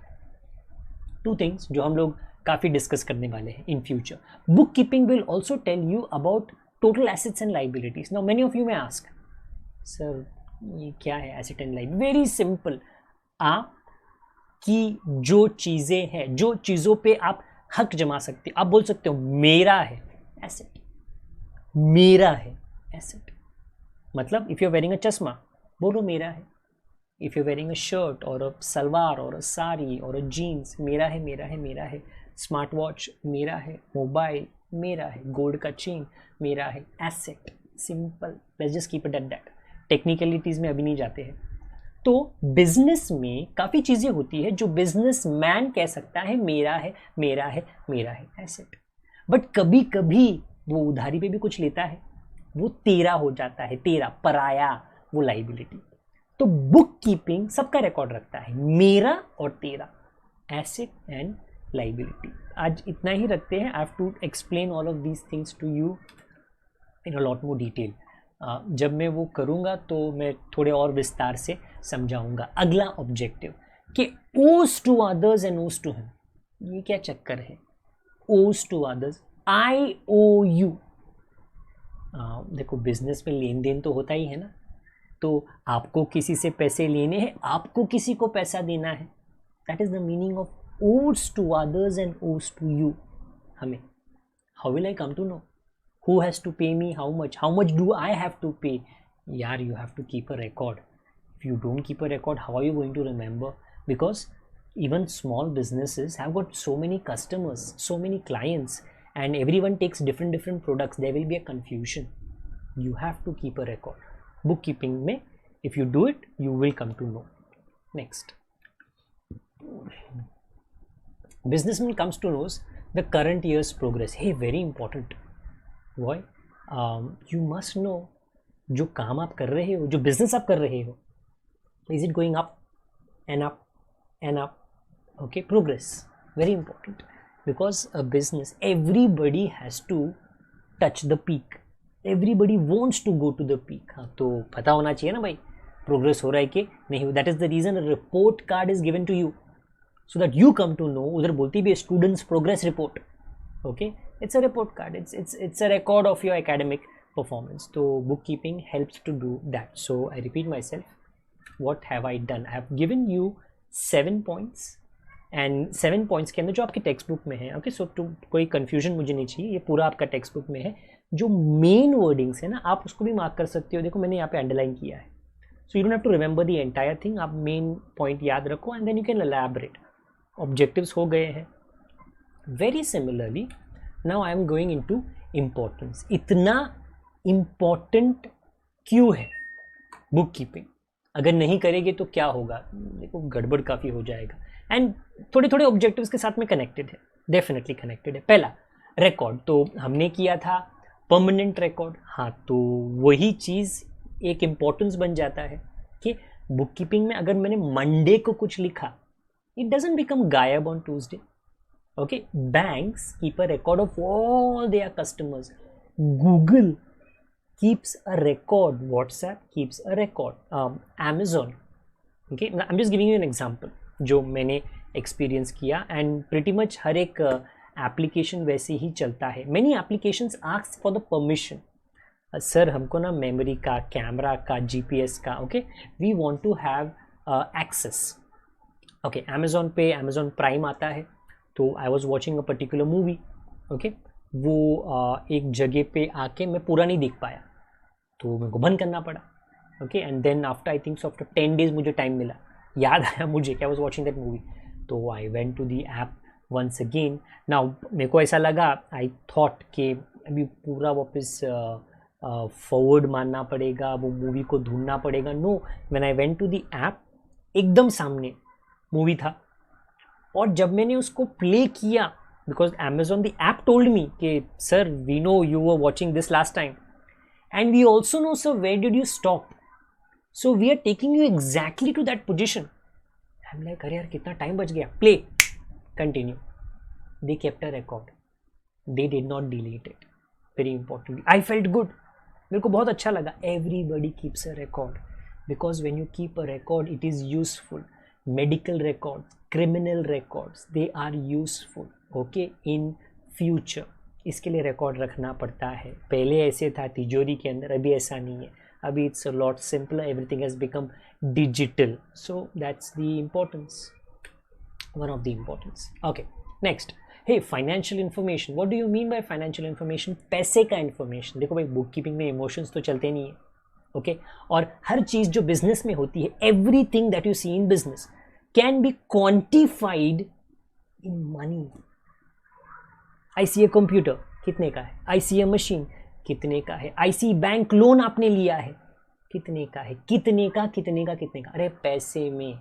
2 थिंग्स जो हम लोग काफ़ी डिस्कस करने वाले हैं in future. Book keeping will also tell you about total assets and liabilities. Now many of you may ask, sir ये क्या है asset and liability? Very simple. आप की जो चीज़ें हैं, जो चीज़ों पे आप हक जमा सकते, आप बोल सकते हो मेरा है एसेट, मेरा है एसेट. मतलब if you are wearing a चश्मा, बोलो मेरा है. If you're wearing a shirt or a salwar or a sari or a jeans, मेरा है मेरा है मेरा है. स्मार्ट वॉच मेरा है, मोबाइल मेरा है, गोल्ड का चेन मेरा है. Asset, simple. Let's just keep it at that. Technicalities में अभी नहीं जाते हैं. तो बिजनेस में काफ़ी चीज़ें होती है जो बिजनेस मैन कह सकता है मेरा है मेरा है मेरा है एसेट. बट कभी कभी वो उधारी पे भी कुछ लेता है, वो तेरा हो जाता है, तेरा पराया, वो लाइबिलिटी. तो बुक कीपिंग सबका रिकॉर्ड रखता है, मेरा और तेरा, एसेट एंड लाइबिलिटी. आज इतना ही रखते हैं. I have to explain all of these things to you in a lot more detail. जब मैं वो करूँगा तो मैं थोड़े और विस्तार से समझाऊंगा. अगला ऑब्जेक्टिव कि owes to others and owes to him. ये क्या चक्कर है? Owes to others, I O U. देखो बिजनेस में लेन देन तो होता ही है ना. तो आपको किसी से पैसे लेने हैं, आपको किसी को पैसा देना है. That is the meaning of owes to others and owes to you. हमें, how will I come to know who has to pay me, how much do I have to pay? यार, you have to keep a record. If you don't keep a record, how are you going to remember? Because even small businesses have got so many customers, so many clients, and everyone takes different products. There will be a confusion. You have to keep a record. Bookkeeping में, if you do it, you will come to know. Next. Businessman comes to knows the current year's progress. Hey, very important. Why? You must know जो काम आप कर रहे हो, जो business आप कर रहे हो, is it going up and up and up? Okay, progress, very important. Because a business, everybody has to touch the peak. Everybody wants to go to the peak. हाँ, तो पता होना चाहिए ना भाई, प्रोग्रेस हो रहा है कि नहीं. That is the reason a report card is given to you. So that you come to know. उधर बोलती भी students progress report. Okay, it's a report card. It's a record of your academic performance. So bookkeeping helps to do that. So I repeat myself. What have I done? I have given you 7 points. And 7 points के अंदर जो आपके text book में है. Okay, so to कोई confusion मुझे नहीं चाहिए. ये पूरा आपका टेक्स्ट बुक में है. जो मेन वर्डिंग्स है ना, आप उसको भी मार्क कर सकते हो. देखो मैंने यहाँ पे अंडरलाइन किया है. So you don't have to remember the entire thing. आप मेन पॉइंट याद रखो and then you can elaborate. Objectives हो गए हैं. Very similarly now I am going into importance. इतना इम्पोर्टेंट क्यों है बुक कीपिंग? अगर नहीं करेंगे तो क्या होगा? देखो गड़बड़ काफ़ी हो जाएगा. एंड थोड़े थोड़े ऑब्जेक्टिव्स के साथ में कनेक्टेड है, डेफिनेटली कनेक्टेड है. पहला, रिकॉर्ड. तो हमने किया था परमानेंट रिकॉर्ड. हाँ, तो वही चीज़ एक इम्पोर्टेंस बन जाता है कि बुक कीपिंग में अगर मैंने मंडे को कुछ लिखा, it doesn't become gayab on Tuesday. Okay, banks keep a record of all their customers. Google keeps a record. WhatsApp keeps a record. Amazon. Okay, I'm just giving you an example जो मैंने experience किया. And pretty much हर एक application वैसे ही चलता है. Many applications ask for the permission. Sir हमको ना memory का, कैमरा का, GPS का, okay, we want to have access. Okay, Amazon पे अमेज़ॉन प्राइम आता है. तो आई was watching a particular movie. Okay, वो एक जगह पे आके मैं पूरा नहीं देख पाया, तो मेरे को बंद करना पड़ा. Okay, and then after I think after 10 days मुझे टाइम मिला, याद आया मुझे कि I was watching that movie. तो I went to the app once again. Now मेरे को ऐसा लगा, आई थॉट कि अभी पूरा वापस फॉरवर्ड मारना पड़ेगा, वो मूवी को ढूंढना पड़ेगा. No, when I went to the app, एकदम सामने मूवी था. और जब मैंने उसको प्ले किया, because Amazon the app told me कि sir we know you were watching this last time and we also know sir where did you stop, so we are taking you exactly to that position. I am like अरे यार कितना time बच गया. Play, continue. They kept a record, they did not delete it. Very important. I felt good, मेरे को बहुत अच्छा लगा. Everybody keeps a record because when you keep a record it is useful. medical records, criminal records, they are useful, okay, in future. इसके लिए record रखना पड़ता है. पहले ऐसे था तिजोरी के अंदर, अभी ऐसा नहीं है. अभी it's a lot simpler, everything has become digital. So that's the importance, one of the importance. Okay, next. Hey, financial information. What do you mean by financial information? पैसे का इन्फॉर्मेशन. देखो भाई, बुक कीपिंग में emotions तो चलते नहीं है. Okay और हर चीज जो बिजनेस में होती है, everything that you see in business can be quantified in money. I see a computer, कितने का है? आई सी ए मशीन, कितने का है? आई सी बैंक लोन आपने लिया है, कितने का है? कितने का, कितने का, कितने का? अरे पैसे में.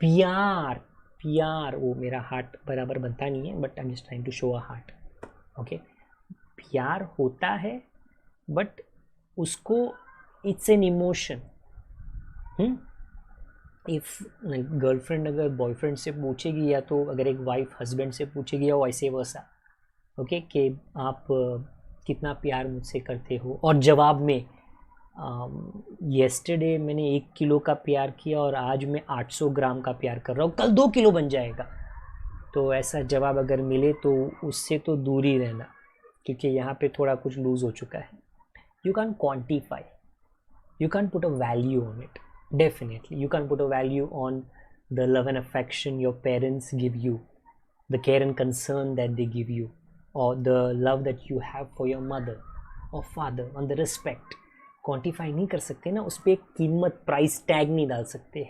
प्यार, प्यार, वो मेरा हार्ट बराबर बनता नहीं है, but I am just trying to show a heart. Okay, प्यार होता है, बट उसको it's an emotion. If girlfriend अगर बॉयफ्रेंड से पूछेगी, या तो अगर एक वाइफ हस्बैंड से पूछेगी, या वैसे वैसा, ओके, कि आप कितना प्यार मुझसे करते हो, और जवाब में येस्टरडे मैंने 1 किलो का प्यार किया और आज मैं 800 ग्राम का प्यार कर रहा हूँ, कल 2 किलो बन जाएगा. तो ऐसा जवाब अगर मिले तो उससे तो दूर ही रहना, क्योंकि यहाँ पे थोड़ा कुछ लूज हो चुका है. You can quantify, you can't put a value on it. Definitely you can't put a value on the love and affection your parents give you, the care and concern that they give you, or the love that you have for your mother or father, on the respect. Quantify नहीं कर सकते ना, उस पर एक कीमत, price tag नहीं डाल सकते.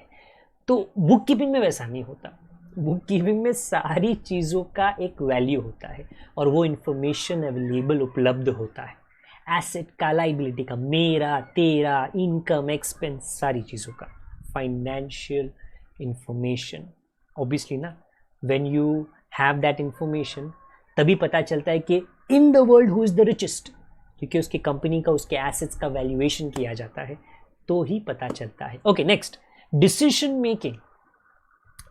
तो बुक कीपिंग में वैसा नहीं होता. बुक कीपिंग में सारी चीज़ों का एक वैल्यू होता है, और वो इंफॉर्मेशन अवेलेबल, उपलब्ध होता है. एसेट का, लाइबिलिटी का, मेरा, तेरा, इनकम, एक्सपेंस, सारी चीज़ों का फाइनेंशियल इंफॉर्मेशन. ऑब्वियसली ना, when you have that information, तभी पता चलता है कि in the world who is the richest, क्योंकि उसकी कंपनी का, उसके एसेट्स का वैल्यूएशन किया जाता है, तो ही पता चलता है. Okay, next, decision making.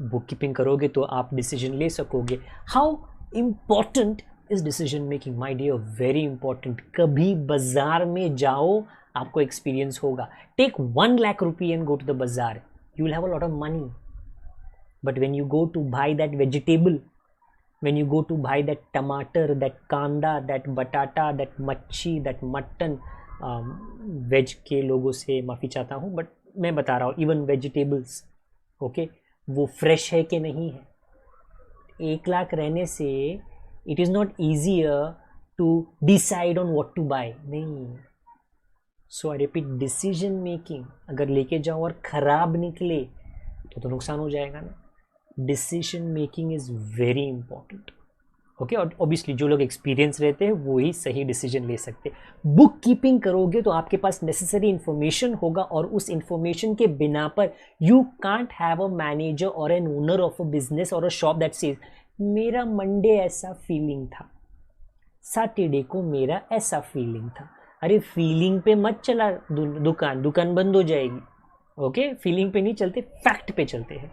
Book keeping करोगे तो आप डिसीजन ले सकोगे. How important is decision making? My dear, very important. कभी बाजार में जाओ, आपको एक्सपीरियंस होगा. टेक 1 लाख रुपये and go to the bazaar, you will have a lot of money. But when you go to buy that vegetable, when you go to buy that tomato, that kanda, that batata, that मच्छी, that mutton, veg के लोगों से माफ़ी चाहता हूँ, but मैं बता रहा हूँ, इवन वेजिटेबल्स, ओके, वो फ्रेश है कि नहीं है. 1 लाख रहने से it is not easier to decide on what to buy. नहीं. So I repeat, decision making अगर लेके जाओ और ख़राब निकले तो नुकसान हो जाएगा ना. Decision making is very important. Okay, और ऑब्वियसली जो लोग एक्सपीरियंस रहते हैं वो ही सही डिसीजन ले सकते हैं. बुक कीपिंग करोगे तो आपके पास नेसेसरी इन्फॉर्मेशन होगा, और उस इन्फॉर्मेशन के बिना पर you can't have a manager और an owner of a business और अ शॉप दैट सेज मेरा मंडे ऐसा फीलिंग था, सैटरडे को मेरा ऐसा फीलिंग था. अरे फीलिंग पे मत चला दुकान बंद हो जाएगी. ओके, फीलिंग पे नहीं चलते, फैक्ट पे चलते हैं,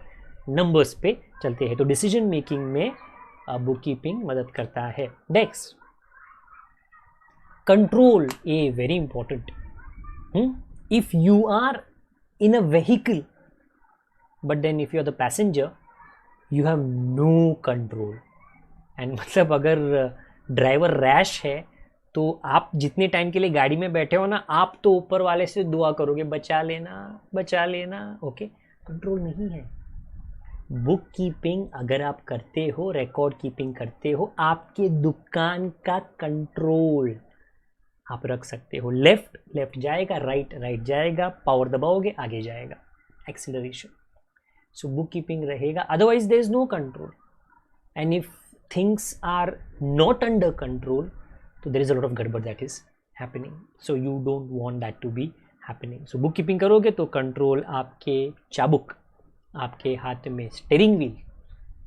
नंबर्स पे चलते हैं. तो डिसीजन मेकिंग में बुक कीपिंग मदद करता है. Next, control. A very important. If you are in a vehicle, but then if you are the passenger, you have no control. And मतलब अगर ड्राइवर रैश है, तो आप जितने टाइम के लिए गाड़ी में बैठे हो ना, आप तो ऊपर वाले से दुआ करोगे, बचा लेना, बचा लेना. ओके, कंट्रोल नहीं है. बुक कीपिंग अगर आप करते हो, रिकॉर्ड कीपिंग करते हो, आपके दुकान का कंट्रोल आप रख सकते हो. लेफ्ट लेफ्ट जाएगा, राइट राइट जाएगा, पावर दबाओगे आगे जाएगा, एक्सीलरेशन. सो बुक कीपिंग रहेगा, otherwise there is no control. And if things are not under control, तो there is a lot of गड़बड़ that is happening. So you don't want that to be happening. So book keeping करोगे तो control, आपके चाबुक आपके हाथ में, steering wheel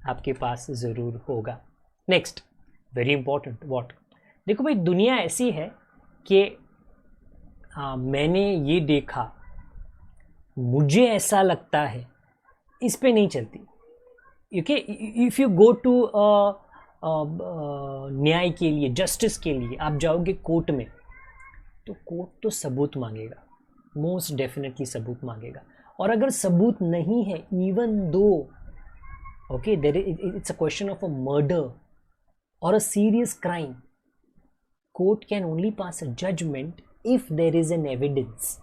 आपके पास ज़रूर होगा. Next, very important, what. देखो भाई, दुनिया ऐसी है कि मैंने ये देखा, मुझे ऐसा लगता है, इस पे नहीं चलती. Okay, if you go to न्याय के लिए, जस्टिस के लिए आप जाओगे कोर्ट में, तो कोर्ट तो सबूत मांगेगा, मोस्ट डेफिनेटली सबूत मांगेगा. और अगर सबूत नहीं है, even though, okay, there it's a question of a murder और a serious crime, court can only pass a judgment if there is an evidence.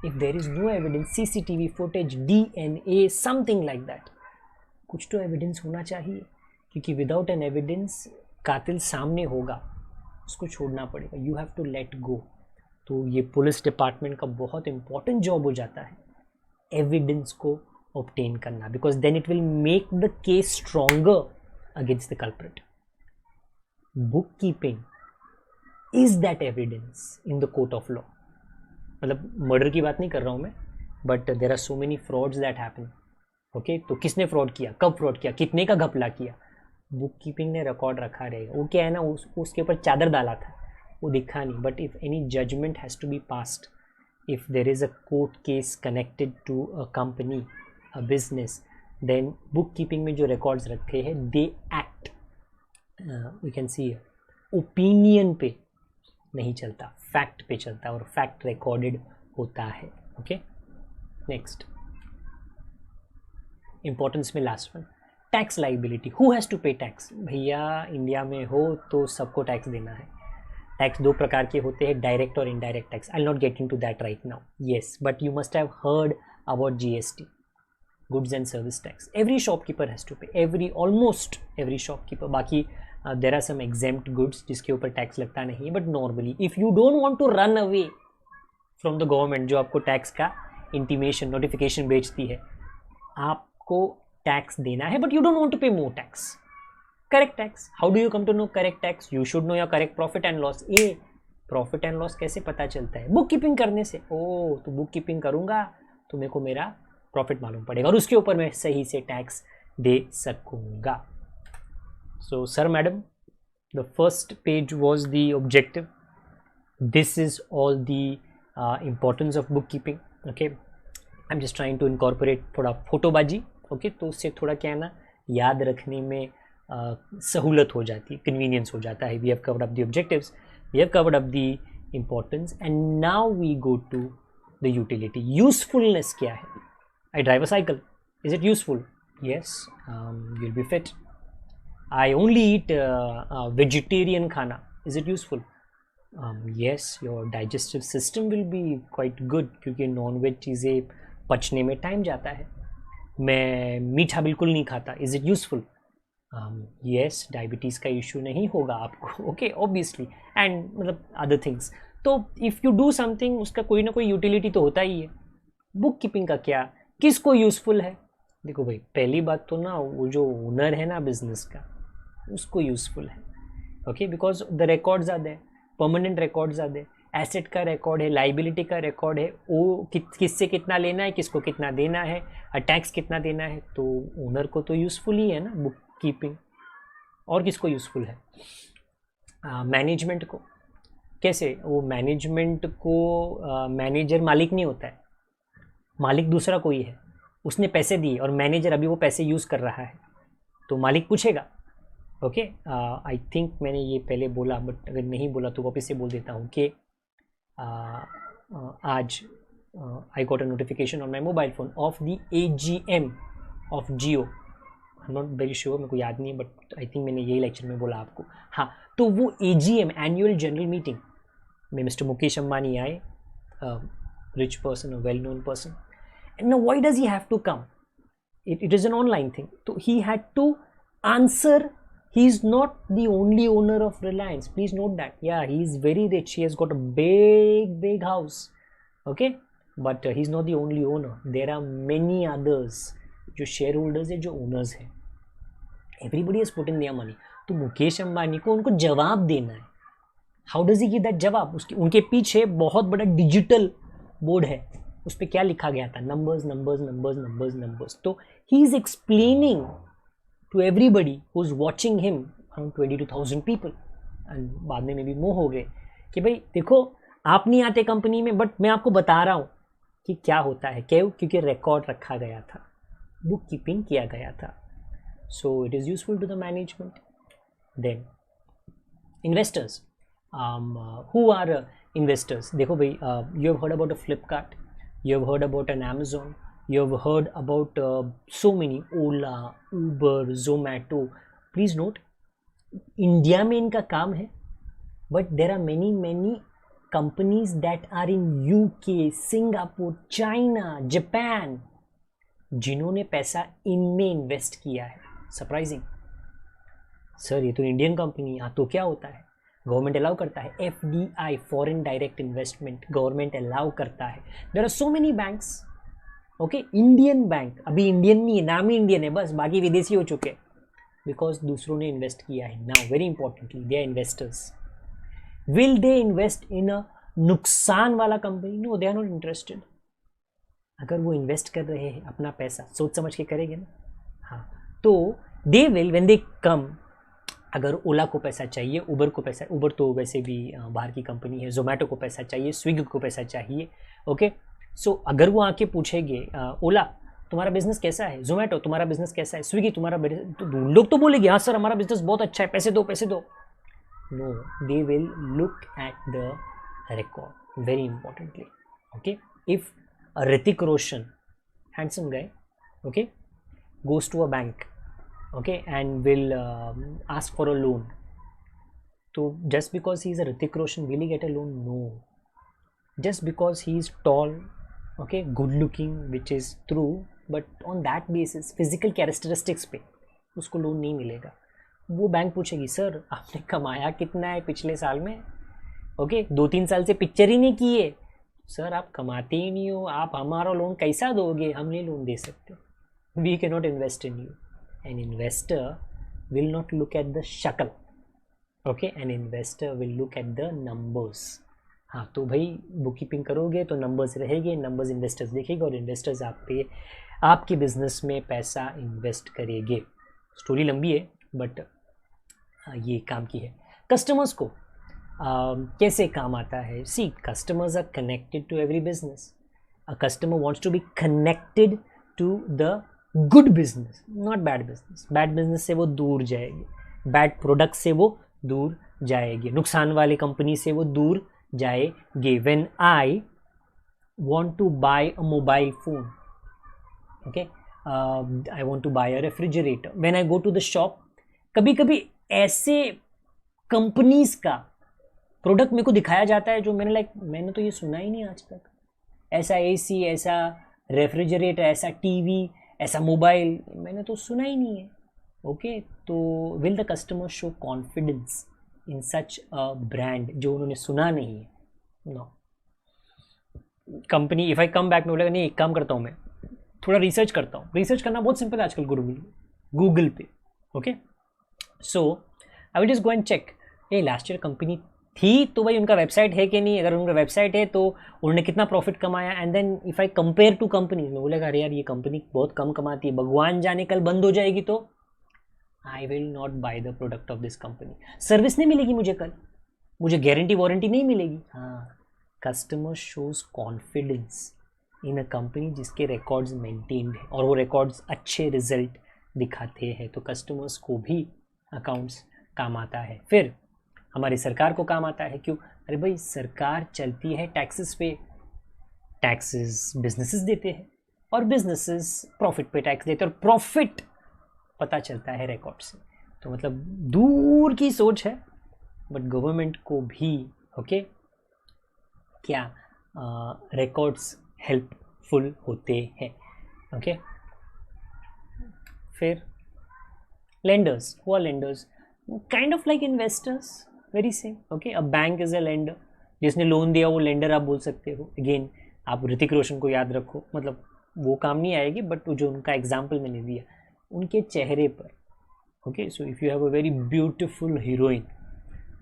If there is no evidence, CCTV footage, DNA, something like that, कुछ तो evidence होना चाहिए, क्योंकि without an evidence कातिल सामने होगा, उसको छोड़ना पड़ेगा. You have to let go. तो ये पुलिस डिपार्टमेंट का बहुत इंपॉर्टेंट जॉब हो जाता है, एविडेंस को ऑब्टेन करना, because then it will make the case stronger against the culprit. Book keeping is that evidence in the court of law. मतलब मर्डर की बात नहीं कर रहा हूँ मैं, but there are so many frauds that happen. Okay, तो किसने फ्रॉड किया, कब फ्रॉड किया, कितने का घपला किया, बुक कीपिंग ने रिकॉर्ड रखा रहेगा. वो क्या है ना, उसके ऊपर चादर डाला था, वो दिखा नहीं. But if any judgment has to be passed, if there is a court case connected to a company, a business, then bookkeeping में जो records रखे हैं, they act, we can see opinion पे नहीं चलता, fact पे चलता है, और fact recorded होता है. okay, next importance में last one, tax liability. who has to pay tax? भैया इंडिया में हो तो सबको टैक्स देना है. टैक्स दो प्रकार के होते हैं, डायरेक्ट और indirect tax. I will not get into that right now. Yes, but you must have heard about GST, goods and service tax. Every shopkeeper has to pay, almost every shopkeeper. बाकी there are some exempt goods जिसके ऊपर tax लगता नहीं है, but normally if you don't want to run away from the government, जो आपको tax का intimation notification भेजती है, आपको टैक्स देना है, but you don't want to pay more tax. Correct tax. How do you come to know correct tax? You should know your correct profit and loss. A, profit and loss कैसे पता चलता है? Book keeping करने से. ओ, तो book keeping करूंगा तो मेरे को मेरा प्रॉफिट मालूम पड़ेगा, और उसके ऊपर मैं सही से टैक्स दे सकूंगा. So sir madam, the first page was the objective. This is all the importance of book keeping. Okay, I am just trying to incorporate थोड़ा फोटोबाजी. ओके, तो उससे थोड़ा क्या है ना, याद रखने में सहूलत हो जाती है, कन्वीनियंस हो जाता है. We have covered up the objectives, we have covered up the importance, and now we go to the utility. Usefulness क्या है? I drive a cycle, is it useful? Yes, you will be fit. I only eat vegetarian खाना, is it useful? Yes, your digestive system will be quite good, क्योंकि non veg चीज़ें पचने में time जाता है. मैं मीठा बिल्कुल नहीं खाता, is it useful? Yes, diabetes का इशू नहीं होगा आपको. ओके, ऑब्वियसली, एंड मतलब अदर थिंग्स. तो इफ़ यू डू समथिंग, उसका कोई ना कोई यूटिलिटी तो होता ही है. बुक कीपिंग का क्या, किसको यूज़फुल है? देखो भाई, पहली बात तो ना, वो जो ओनर है ना बिजनेस का, उसको यूज़फुल है. Okay, because the records are there, permanent records are there. Asset का रिकॉर्ड है, लाइबिलिटी का रिकॉर्ड है, वो किससे कितना लेना है, किसको कितना देना है, टैक्स कितना देना है. तो ओनर को तो यूज़फुल ही है ना बुक कीपिंग. और किसको यूज़फुल है? मैनेजमेंट को. कैसे? वो मैनेजमेंट को मैनेजर मालिक नहीं होता है, मालिक दूसरा कोई है, उसने पैसे दिए और मैनेजर अभी वो पैसे यूज़ कर रहा है, तो मालिक पूछेगा. ओके, आई थिंक मैंने ये पहले बोला, बट अगर नहीं बोला तो वापस से बोल देता हूँ कि आज I got a notification on my mobile phone of the AGM of Jio. I am not very sure, मेरे को याद नहीं है, बट आई थिंक मैंने यही लेक्चर में बोला आपको. हाँ, तो वो AGM, एनुअल जनरल मीटिंग में मिस्टर मुकेश अंबानी आए, rich person, well known person. Now why does he have to come? It is an online thing. So he had to answer. He is not the only owner of Reliance. Please note that. Yeah, he is very rich. He has got a big house. Okay, but he's not the only owner. There are many others जो shareholders है, जो owners है. Everybody has put in their money. तो मुकेश अंबानी को उनको जवाब देना है. How does he give that जवाब? उनके पीछे बहुत बड़ा डिजिटल बोर्ड है, उस पर क्या लिखा गया था? Numbers numbers numbers numbers numbers. तो he is explaining to everybody who is watching him, around 22,000 people. And बाद में भी मोह हो गए कि भाई देखो, आप नहीं आते कंपनी में, बट मैं आपको बता रहा हूँ कि क्या होता है. क्यों? क्योंकि रिकॉर्ड रखा गया था, बुक कीपिंग किया गया था. So it is useful to the management. Then investors, who are investors? देखो भाई, you have heard about a Flipkart, you have heard about an Amazon, you have heard about so many, Ola, Uber, Zomato. Please note, India में इनका काम है, but there are many companies that are in UK, Singapore, China, Japan, जिन्होंने पैसा इनमें invest किया है. Surprising. Sir ये तो इंडियन कंपनी. हाँ, तो क्या होता है? गवर्नमेंट अलाउ करता है, FDI foreign direct investment government allow करता है. There are so many banks. Okay, Indian bank अभी इंडियन नहीं है, नाम ही इंडियन है बस, बाकी विदेशी हो चुके हैं बिकॉज दूसरों ने इन्वेस्ट किया है. Now very importantly they are investors. Will they invest in a नुकसान वाला company? No, they are not interested. अगर वो इन्वेस्ट कर रहे हैं अपना पैसा सोच समझ के करेंगे ना. हाँ, तो दे विल व्हेन दे कम. अगर ओला को पैसा चाहिए, उबर को पैसा, उबर तो वैसे भी बाहर की कंपनी है, जोमेटो को पैसा चाहिए, स्विगी को पैसा चाहिए. ओके, सो अगर वो आके पूछेंगे ओला तुम्हारा बिजनेस कैसा है, जोमेटो तुम्हारा बिजनेस कैसा है, स्विगी तुम्हारा, तो लोग तो बोलेंगे हाँ सर हमारा बिजनेस बहुत अच्छा है, पैसे दो पैसे दो. No, they will look at the record very importantly. Okay, if a Hrithik Roshan, handsome guy, okay, goes to a bank, okay, and will ask for a loan, so just because he is a Hrithik Roshan will he get a loan? No. Just because he is tall, okay, good looking, which is true, but on that basis physical characteristics पे उसको loan नहीं मिलेगा. वो bank पूछेगी sir आपने कमाया कितना है पिछले साल में, ओके 2-3 साल से पिक्चर ही नहीं किए, सर आप कमाते ही नहीं हो, आप हमारा लोन कैसा दोगे, हम नहीं लोन दे सकते. We can not invest in you. An investor will not look at the शक्ल. Okay, an investor will look at the numbers. हाँ, तो भाई बुक कीपिंग करोगे तो नंबर्स रहेंगे, नंबर्स इन्वेस्टर्स देखेगा और इन्वेस्टर्स आप पे आपके बिजनेस में पैसा इन्वेस्ट करेंगे. स्टोरी लंबी है बट ये काम की है. कस्टमर्स को कैसे काम आता है? See, customers are connected to every business. A customer wants to be connected to the good business, not bad business. Bad business से वो दूर जाएगी, बैड प्रोडक्ट से वो दूर जाएगी, नुकसान वाली कंपनी से वो दूर जाएगी. When I want to buy a mobile phone, okay, I want to buy a refrigerator, when I go to the shop, कभी कभी ऐसे कंपनीज का प्रोडक्ट मेरे को दिखाया जाता है जो मैंने तो ये सुना ही नहीं आज तक. ऐसा AC, ऐसा रेफ्रिजरेटर, ऐसा टीवी, ऐसा मोबाइल मैंने तो सुना ही नहीं है. ओके, तो will the customer show confidence in such a brand जो उन्होंने सुना नहीं है? No. Company if I come back में बोलेगा नहीं, एक काम करता हूँ मैं थोड़ा रिसर्च करता हूँ. रिसर्च करना बहुत सिंपल है आजकल गूगल पे. Okay, so I will just go and check ये लास्ट ईयर कंपनी थी तो भाई उनका वेबसाइट है कि नहीं. अगर उनका वेबसाइट है तो उन्होंने कितना प्रॉफिट कमाया. And then if I compare to company, मैं बोलेगा अरे यार ये कंपनी बहुत कम कमाती है, भगवान जाने कल बंद हो जाएगी तो आई will not by the product of this company. Service नहीं मिलेगी मुझे कल, मुझे गारंटी वारंटी नहीं मिलेगी. हाँ, customer shows confidence in a company जिसके रिकॉर्ड्स मेंटेन्ड है और वो रिकॉर्ड्स अच्छे रिजल्ट दिखाते हैं. तो कस्टमर्स को भी अकाउंट्स काम आता है. फिर हमारी सरकार को काम आता है. क्यों? अरे भाई सरकार चलती है टैक्सेस पे, टैक्सेस बिजनेसेस देते हैं और बिजनेसेस प्रॉफिट पे टैक्स देते हैं और प्रॉफिट पता चलता है रिकॉर्ड से. तो मतलब दूर की सोच है बट गवर्नमेंट को भी ओके क्या रिकॉर्ड्स हेल्पफुल होते हैं. ओके, फिर लेंडर्स. हुआ lenders kind of like investors, very same. Okay, a bank is a lender. जिसने लोन दिया वो लेंडर आप बोल सकते हो. अगेन आप ऋतिक रोशन को याद रखो, मतलब वो काम नहीं आएगी बट जो उनका एग्जाम्पल मैंने दिया उनके चेहरे पर. Okay, so if you have a very beautiful heroine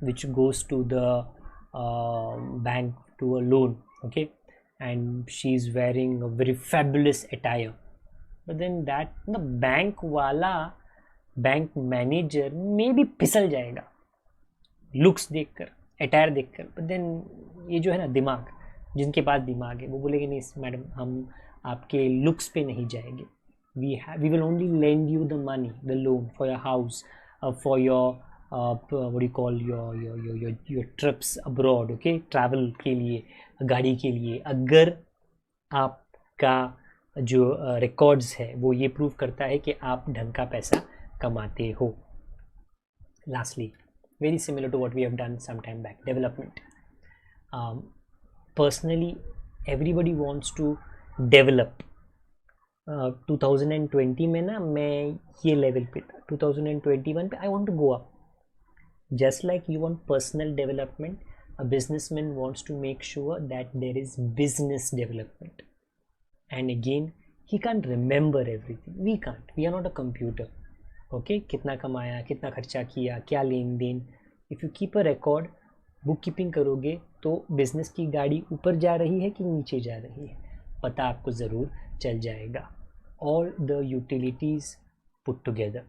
which goes to the bank to a loan, okay, and she is wearing a very fabulous attire, but then that the bank वाला bank manager में भी फिसल जाएगा looks देखकर, attire देखकर. But then ये जो है ना दिमाग, जिनके पास दिमाग है वो बोलेंगे नहीं मैडम हम आपके लुक्स पे नहीं जाएंगे. we will only lend you the money, the loan for your house, for your what do you call your trips abroad. okay, travel के लिए, गाड़ी के लिए. अगर आपका जो रिकॉर्ड्स है वो ये प्रूव करता है कि आप ढंग का पैसा कमाते हो. Lastly, very similar to what we have done some time back, development. Personally, everybody wants to develop. 2020 में ना मैं ये लेवल पे था, 2021 पे I want to go up. Just like you want personal development, a businessman wants to make sure that there is business development. And again, he can't remember everything. We can't. We are not a computer. Okay? कितना कमाया, कितना खर्चा किया, क्या लेन देन. If you keep a record, book keeping करोगे तो बिजनेस की गाड़ी ऊपर जा रही है कि नीचे जा रही है पता आपको ज़रूर चल जाएगा. All the utilities put together.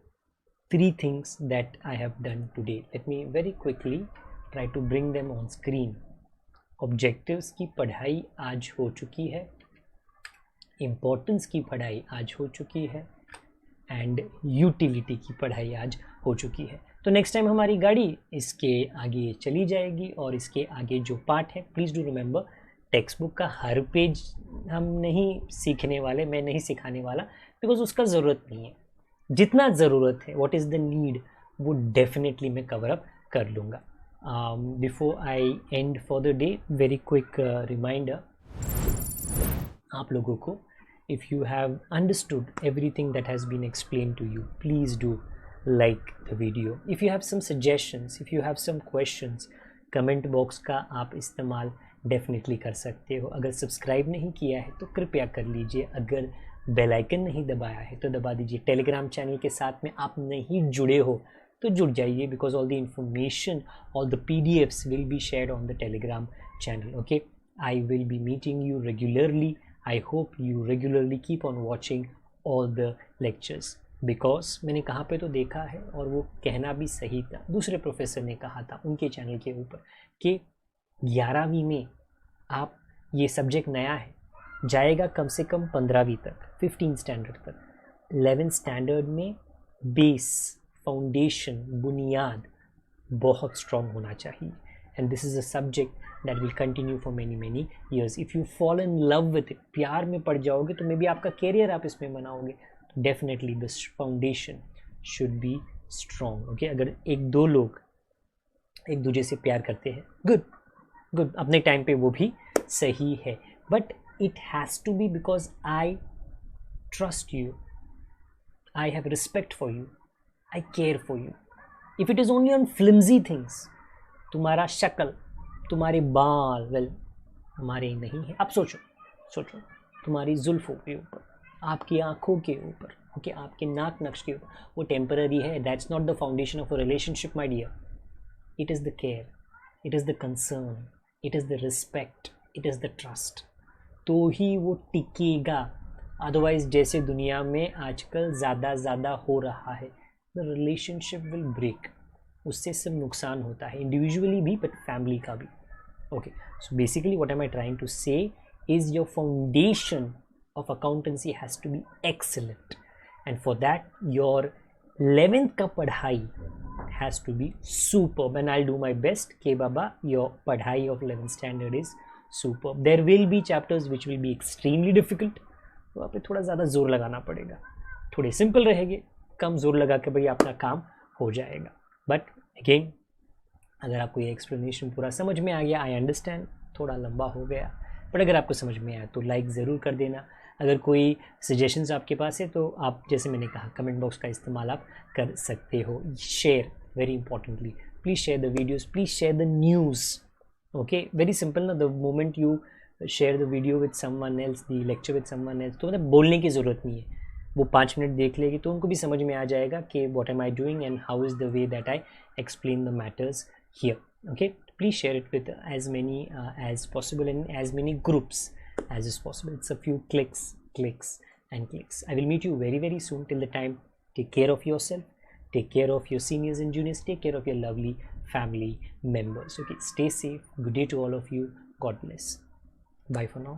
3 things that I have done today. Let me very quickly try to bring them on screen. Objectives की पढ़ाई आज हो चुकी है, Importance की पढ़ाई आज हो चुकी है, एंड यूटिलिटी की पढ़ाई आज हो चुकी है. तो नेक्स्ट टाइम हमारी गाड़ी इसके आगे चली जाएगी और इसके आगे जो पार्ट है, please do remember, text book का हर पेज हम नहीं सीखने वाले, मैं नहीं सिखाने वाला, बिकॉज उसका ज़रूरत नहीं है. जितना ज़रूरत है, व्हाट इज़ द नीड, वो डेफिनेटली मैं कवर अप कर लूँगा. Before I end for the day, very quick reminder आप लोगों को, if you have understood everything that has been explained to you, please do like the video. If you have some suggestions, if you have some questions, comment box का आप इस्तेमाल definitely कर सकते हो. अगर सब्सक्राइब नहीं किया है तो कृपया कर लीजिए. अगर बेल आइकन नहीं दबाया है तो दबा दीजिए. टेलीग्राम चैनल के साथ में आप नहीं जुड़े हो तो जुड़ जाइए, because all the information, all the PDFs will be shared on the Telegram channel. Okay, I will be meeting you regularly. I hope you regularly keep on watching all the lectures, because मैंने कहाँ पे तो देखा है और वो कहना भी सही था. दूसरे प्रोफेसर ने कहा था उनके चैनल के ऊपर कि 11वीं में आप, ये सब्जेक्ट नया है, जाएगा कम से कम 15वीं तक, 15 स्टैंडर्ड तक. 11th स्टैंडर्ड में बेस, फाउंडेशन, बुनियाद बहुत स्ट्रॉन्ग होना चाहिए. And this is a subject that will continue for many years. If you fall in love with it, प्यार में पड़ जाओगे तो मे बी आपका कैरियर आप इसमें बनाओगे. तो definitely this foundation should be strong. Okay, अगर एक दो लोग एक दूसरे से प्यार करते हैं, गुड, अपने टाइम पे वो भी सही है, but it has to be because I trust you, I have respect for you, I care for you. If it is only on flimsy things, तुम्हारा शक्ल, तुम्हारे बाल, वेल हमारे नहीं है. आप सोचो तुम्हारी जुल्फ़ों के ऊपर, आपकी आँखों के ऊपर, ओके, आपके नाक नक्श के ऊपर, वो टेम्पररी है. That's not the foundation of a relationship my dear. It is the care, it is the concern, it is the respect, it is the trust. तो ही वो टिकेगा. अदरवाइज जैसे दुनिया में आजकल ज़्यादा हो रहा है, द रिलेशनशिप विल ब्रेक. उससे सब नुकसान होता है, इंडिविजुअली भी बट फैमिली का भी. Okay, so basically what am I trying to say is your foundation of accountancy has to be excellent, and for that your 11th ka padhai has to be superb, and I'll do my best ke baba your padhai of 11th standard is superb. There will be chapters which will be extremely difficult, तो आप पे थोड़ा ज़्यादा जोर लगाना पड़ेगा. थोड़े simple रहेंगे, कम जोर लगा के भाई अपना काम हो जाएगा. बट अगेन, अगर आपको ये एक्सप्लेनेशन पूरा समझ में आ गया, आई अंडरस्टैंड थोड़ा लंबा हो गया, बट अगर आपको समझ में आया तो लाइक ज़रूर कर देना. अगर कोई सजेशंस आपके पास है तो आप, जैसे मैंने कहा, कमेंट बॉक्स का इस्तेमाल आप कर सकते हो. Share, very importantly, please share the videos, please share the news. Okay, very simple ना, the moment you share the video with someone else, the lecture with someone else, तो मतलब बोलने की ज़रूरत नहीं है. वो 5 मिनट देख लेगी तो उनको भी समझ में आ जाएगा कि what am I doing and how is the way that I explain the matters here. Okay, please share it with as many as possible and as many groups as is possible. It's a few clicks and clicks. I will meet you very soon. Till the time, take care of yourself, take care of your seniors and juniors, take care of your lovely family members. Okay, stay safe. Good day to all of you. God bless. Bye for now.